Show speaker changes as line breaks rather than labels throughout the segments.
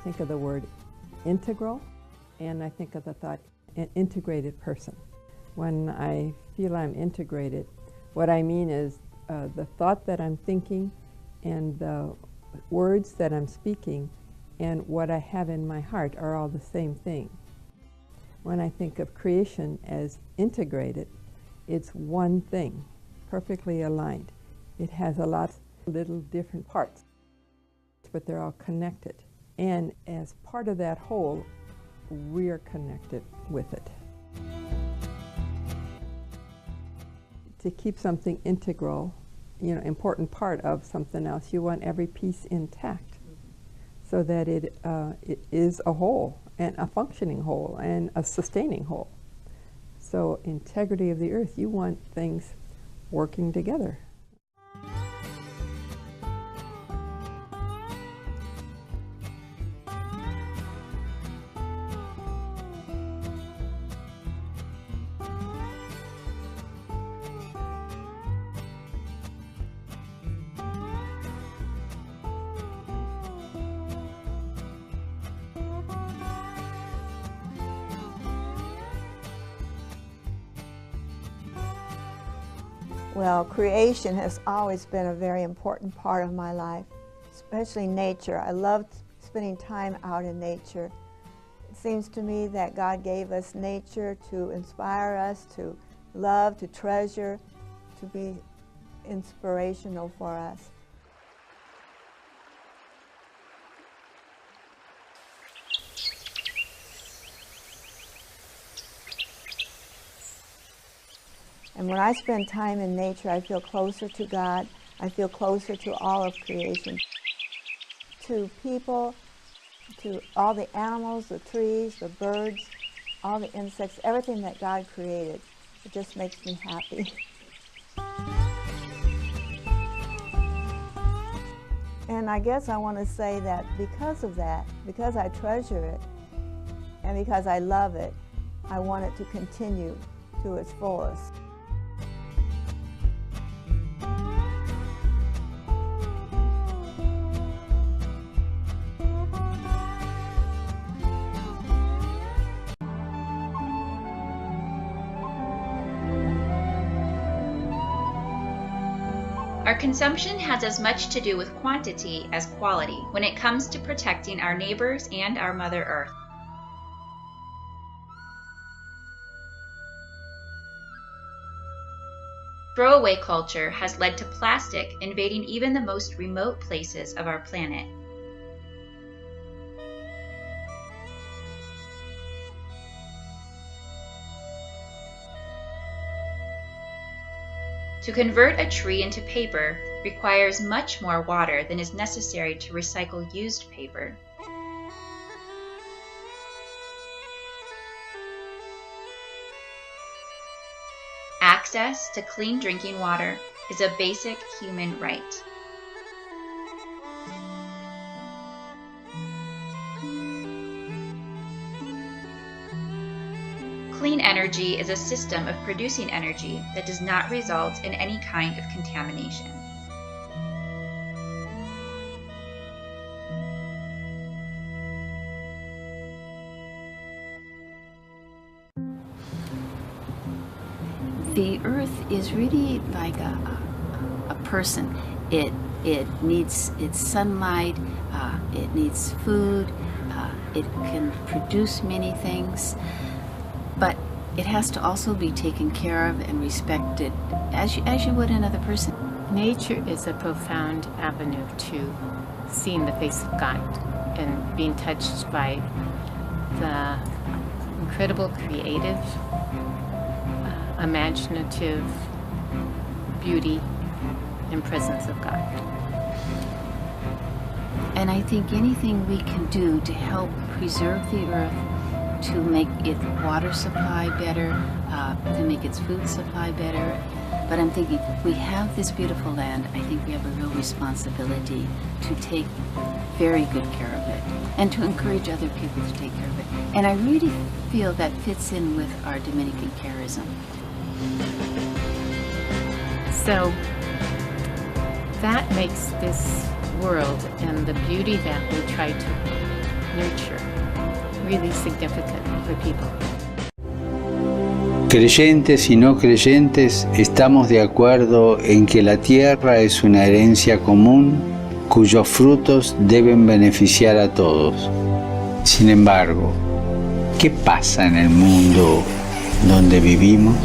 think of the word integral, and I think of the thought an integrated person. When I feel I'm integrated, what I mean is the thought that I'm thinking and the words that I'm speaking and what I have in my heart are all the same thing. When I think of creation as integrated, it's one thing, perfectly aligned. It has a lot of little different parts, but they're all connected. And as part of that whole, we're connected with it. To keep something integral, important part of something else, you want every piece intact so that it is a whole, and a functioning whole, and a sustaining whole. So integrity of the earth, you want things working together.
Well, creation has always been a very important part of my life, especially nature. I loved spending time out in nature. It seems to me that God gave us nature to inspire us, to love, to treasure, to be inspirational for us. And when I spend time in nature, I feel closer to God. I feel closer to all of creation, to people, to all the animals, the trees, the birds, all the insects, everything that God created. It just makes me happy. And I guess I want to say that because of that, because I treasure it, and because I love it, I want it to continue to its fullest.
Our consumption has as much to do with quantity as quality when it comes to protecting our neighbors and our Mother Earth. Throwaway culture has led to plastic invading even the most remote places of our planet. To convert a tree into paper requires much more water than is necessary to recycle used paper. Access to clean drinking water is a basic human right. Clean energy is a system of producing energy that does not result in any kind of contamination.
The earth is really like a person. It needs its sunlight, it needs food, it can produce many things, but it has to also be taken care of and respected as you would another person.
Nature is a profound avenue to seeing the face of God and being touched by the incredible creative, imaginative beauty and presence of God.
And I think anything we can do to help preserve the earth, to make its water supply better, to make its food supply better. But I'm thinking, we have this beautiful land. I think we have a real responsibility to take very good care of it and to encourage other people to take care of it. And I really feel that fits in with our Dominican charism.
So that makes this world and the beauty that we try to nurture. Really significant for people.
Creyentes y no creyentes, estamos de acuerdo en que la tierra es una herencia común cuyos frutos deben beneficiar a todos. Sin embargo, ¿qué pasa en el mundo donde vivimos?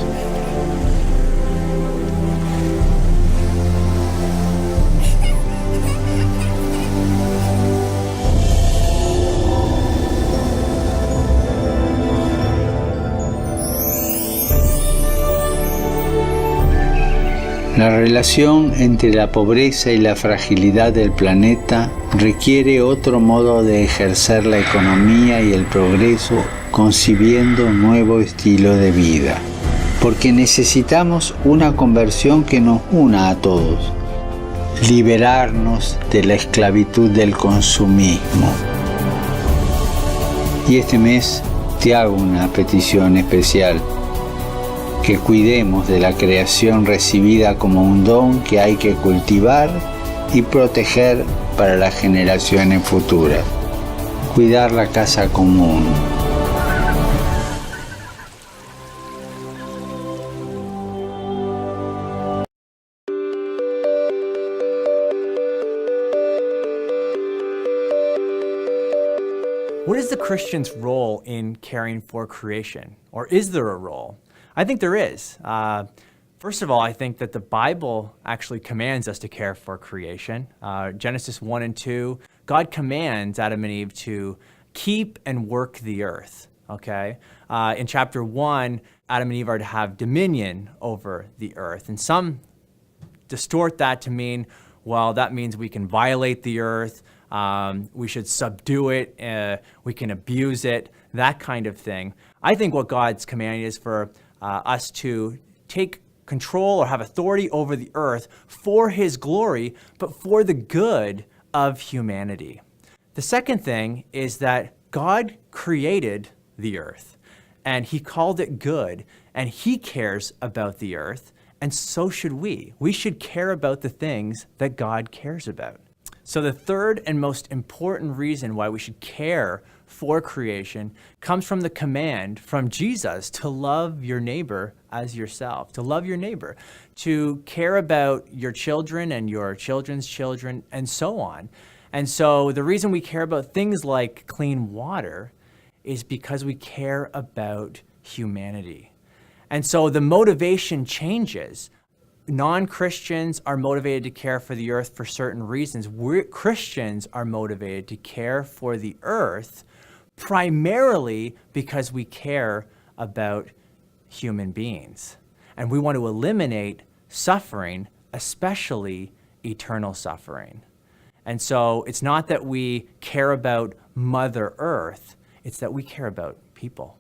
La relación entre la pobreza y la fragilidad del planeta requiere otro modo de ejercer la economía y el progreso, concibiendo un nuevo estilo de vida. Porque necesitamos una conversión que nos una a todos, liberarnos de la esclavitud del consumismo. Y este mes te hago una petición especial. Que cuidemos de la creación recibida como un don que hay que cultivar y proteger para las generaciones futuras. Cuidar la casa común.
What is the Christian's role in caring for creation? Or is there a role? I think there is. First of all, I think that the Bible actually commands us to care for creation. Genesis 1 and 2, God commands Adam and Eve to keep and work the earth, okay? In chapter 1, Adam and Eve are to have dominion over the earth. And some distort that to mean, well, that means we can violate the earth, we should subdue it, we can abuse it, that kind of thing. I think what God's commanding is for us to take control or have authority over the earth for his glory, but for the good of humanity. The second thing is that God created the earth and he called it good, and he cares about the earth, and so should we. We should care about the things that God cares about. So the third and most important reason why we should care for creation comes from the command from Jesus to love your neighbor as yourself, to love your neighbor, to care about your children and your children's children, and so on. And so the reason we care about things like clean water is because we care about humanity. And so the motivation changes. Non-Christians are motivated to care for the earth for certain reasons. Christians are motivated to care for the earth primarily because we care about human beings. And we want to eliminate suffering, especially eternal suffering. And so it's not that we care about Mother Earth, it's that we care about people.